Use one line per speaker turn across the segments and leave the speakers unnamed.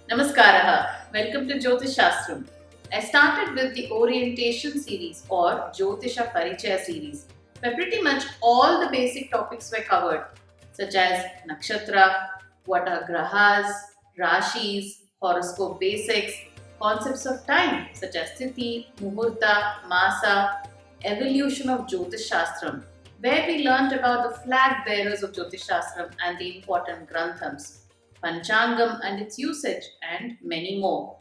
Namaskaraha. Welcome to Jyotish Shastram. I started with the orientation series or Jyotisha Parichaya series, where pretty much all the basic topics were covered, such as nakshatra, what are grahas, rashis, horoscope basics, concepts of time such as tithi, muhurta, masa, evolution of Jyotish Shastram, where we learnt about the flag bearers of Jyotish Shastram and the important granthams. Panchangam and its usage, and many more.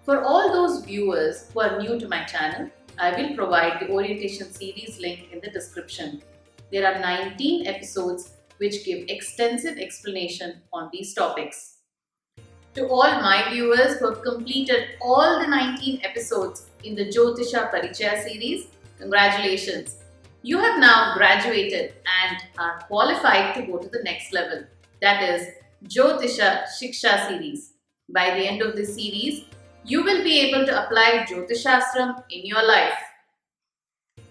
For all those viewers who are new to my channel, I will provide the orientation series link in the description. There are 19 episodes which give extensive explanation on these topics. To all my viewers who have completed all the 19 episodes in the Jyotisha Parichaya series, congratulations! You have now graduated and are qualified to go to the next level, that is Jyotisha Shiksha series. By the end of this series, you will be able to apply Jyotishastram in your life.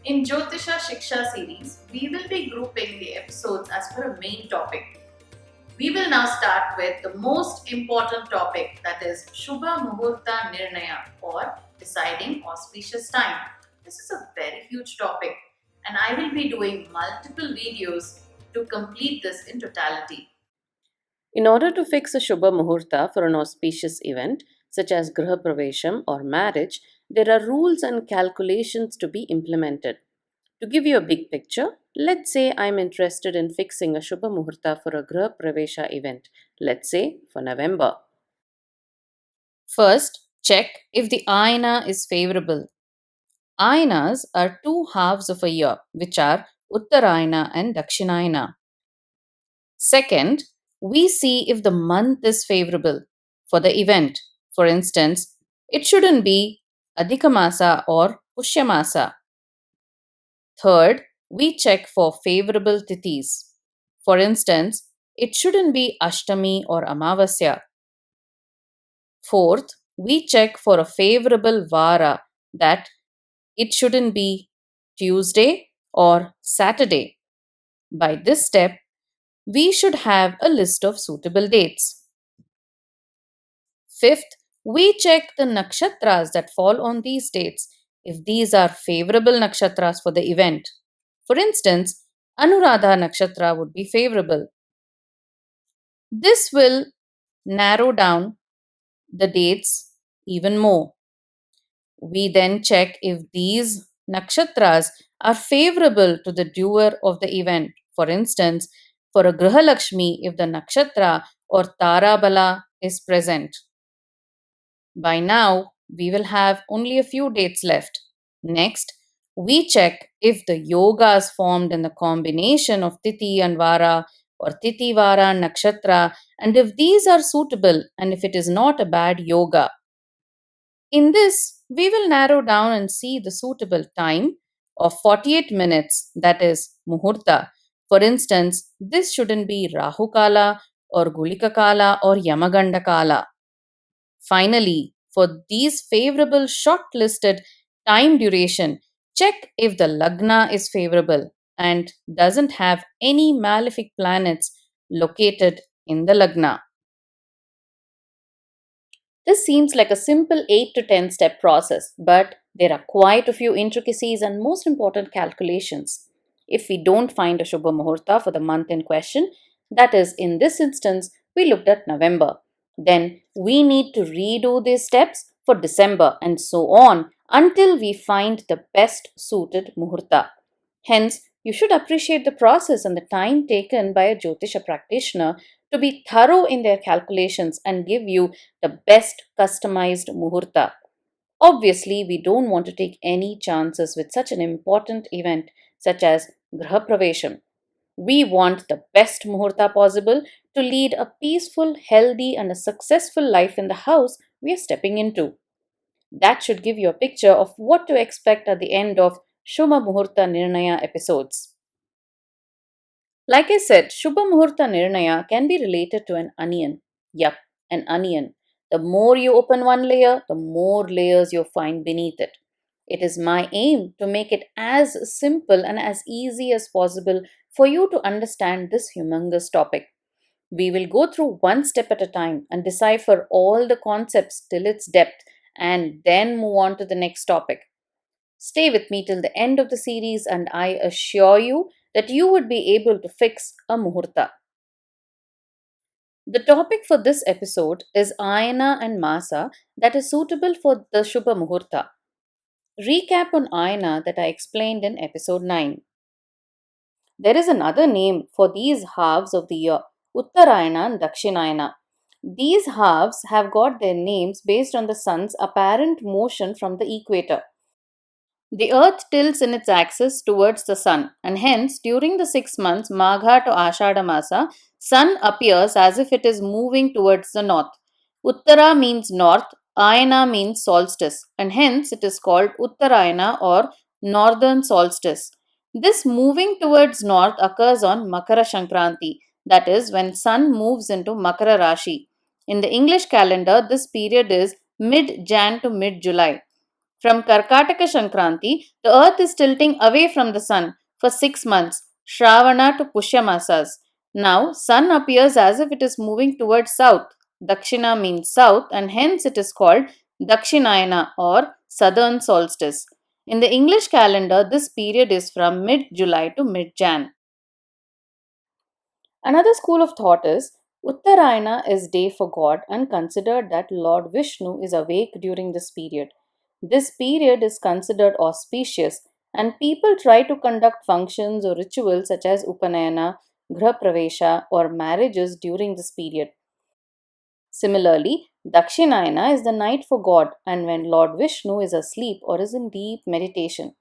In Jyotisha Shiksha series, we will be grouping the episodes as per a main topic. We will now start with the most important topic, that is Shubha Muhurtha Nirnaya, or deciding auspicious time. This is a very huge topic and I will be doing multiple videos to complete this in totality.
In order to fix a Shubha Muhurta for an auspicious event, such as Griha Pravesham or marriage, there are rules and calculations to be implemented. To give you a big picture, let's say I'm interested in fixing a Shubha Muhurta for a Griha Pravesha event, let's say for November. First, check if the Ayana is favorable. Ayanas are two halves of a year, which are Uttarayana and Dakshinayana. Second, we see if the month is favorable for the event. For instance, it shouldn't be Adhikamasa or Pushyamasa. Third, we check for favorable tithis. For instance, it shouldn't be Ashtami or Amavasya. Fourth, we check for a favorable Vara, that it shouldn't be Tuesday or Saturday. By this step, we should have a list of suitable dates. Fifth, we check the nakshatras that fall on these dates if these are favorable nakshatras for the event. For instance, Anuradha nakshatra would be favorable. This will narrow down the dates even more. We then check if these nakshatras are favorable to the doer of the event. For instance, for a Griha Lakshmi, if the nakshatra or Tarabala is present. By now, we will have only a few dates left. Next, we check if the yogas formed in the combination of Titi and Vara or Titi Vara and Nakshatra, and if these are suitable and if it is not a bad yoga. In this, we will narrow down and see the suitable time of 48 minutes, that is Muhurta. For instance, this shouldn't be Rahu Kala or Gulika Kala or Yamaganda Kala. Finally, for these favorable short-listed time duration, check if the Lagna is favorable and doesn't have any malefic planets located in the Lagna. This seems like a simple 8 to 10 step process, but there are quite a few intricacies and most important calculations. If we don't find a Shubha Muhurta for the month in question, that is, in this instance, we looked at November, then we need to redo these steps for December and so on until we find the best suited Muhurta. Hence, you should appreciate the process and the time taken by a Jyotisha practitioner to be thorough in their calculations and give you the best customized Muhurta. Obviously, we don't want to take any chances with such an important event such as Graha Pravesham. We want the best Muhurta possible to lead a peaceful, healthy, and a successful life in the house we are stepping into. That should give you a picture of what to expect at the end of Shubha Muhurta Nirnaya episodes. Like I said, Shubha Muhurta Nirnaya can be related to an onion. Yup, an onion. The more you open one layer, the more layers you'll find beneath it. It is my aim to make it as simple and as easy as possible for you to understand this humongous topic. We will go through one step at a time and decipher all the concepts till its depth and then move on to the next topic. Stay with me till the end of the series, and I assure you that you would be able to fix a Muhurtha. The topic for this episode is Ayana and Masa that is suitable for the Shubha Muhurtha. Recap on Ayana that I explained in episode 9. There is another name for these halves of the year, Uttarayana and Dakshinayana. These halves have got their names based on the sun's apparent motion from the equator. The earth tilts in its axis towards the sun, and hence during the 6 months Magha to Ashada Masa, sun appears as if it is moving towards the north. Uttara means north, Ayana means solstice, and hence it is called Uttarayana or northern solstice. This moving towards north occurs on Makara Sankranti, that is when sun moves into Makara Rashi. In the English calendar, this period is mid Jan to mid July. From Karkataka Sankranti, the earth is tilting away from the sun for 6 months, Shravana to Pushya Masas. Now, sun appears as if it is moving towards south. Dakshina means south, and hence it is called Dakshinayana or southern solstice. In the English calendar, this period is from mid July to mid Jan. Another school of thought is Uttarayana is day for God and considered that Lord Vishnu is awake during this period. This period is considered auspicious and people try to conduct functions or rituals such as Upanayana, Griha Pravesha or marriages during this period. Similarly, Dakshinayana is the night for God and when Lord Vishnu is asleep or is in deep meditation.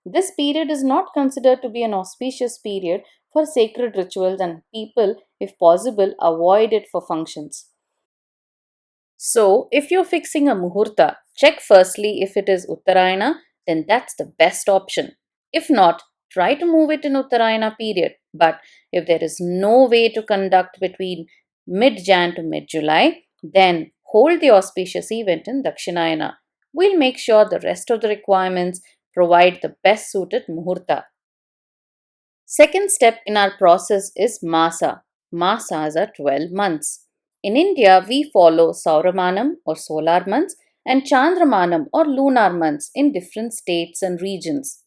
This period is not considered to be an auspicious period for sacred rituals and people, if possible, avoid it for functions. So, if you're fixing a Muhurta, check firstly if it is Uttarayana, then that's the best option. If not, try to move it in Uttarayana period. But if there is no way to conduct between mid Jan to mid July, then hold the auspicious event in Dakshinayana. We'll make sure the rest of the requirements provide the best suited Muhurta. Second step in our process is Masa. Masas are 12 months. In India, we follow Sauramanam or solar months and Chandramanam or lunar months in different states and regions.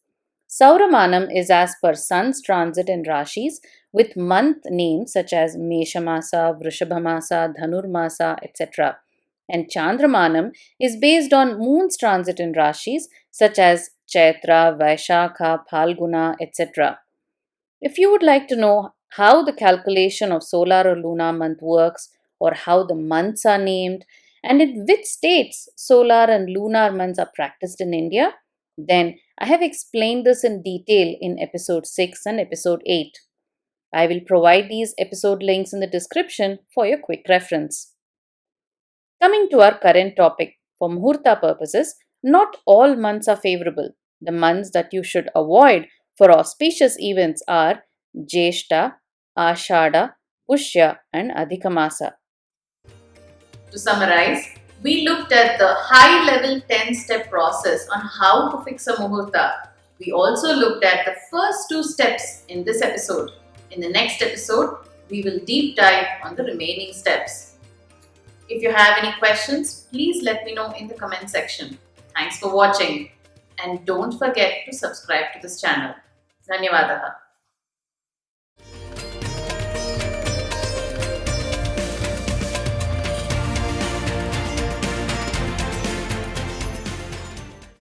Sauramanam is as per sun's transit in Rashis with month names such as Meshamasa, Vrishabhamasa, Dhanurmasa, etc. And Chandramanam is based on moon's transit in Rashis such as Chaitra, Vaishakha, Phalguna, etc. If you would like to know how the calculation of solar or lunar month works, or how the months are named, and in which states solar and lunar months are practiced in India, then I have explained this in detail in episode 6 and episode 8. I will provide these episode links in the description for your quick reference. Coming to our current topic, for Muhurta purposes, not all months are favorable. The months that you should avoid for auspicious events are Jeshta, Ashada, Pushya, and Adhikamasa.
To summarize, we looked at the high level 10-step process on how to fix a Muhurta. We also looked at the first 2 steps in this episode. In the next episode, we will deep dive on the remaining steps. If you have any questions, please let me know in the comment section. Thanks for watching and don't forget to subscribe to this channel. Dhanyavadaha.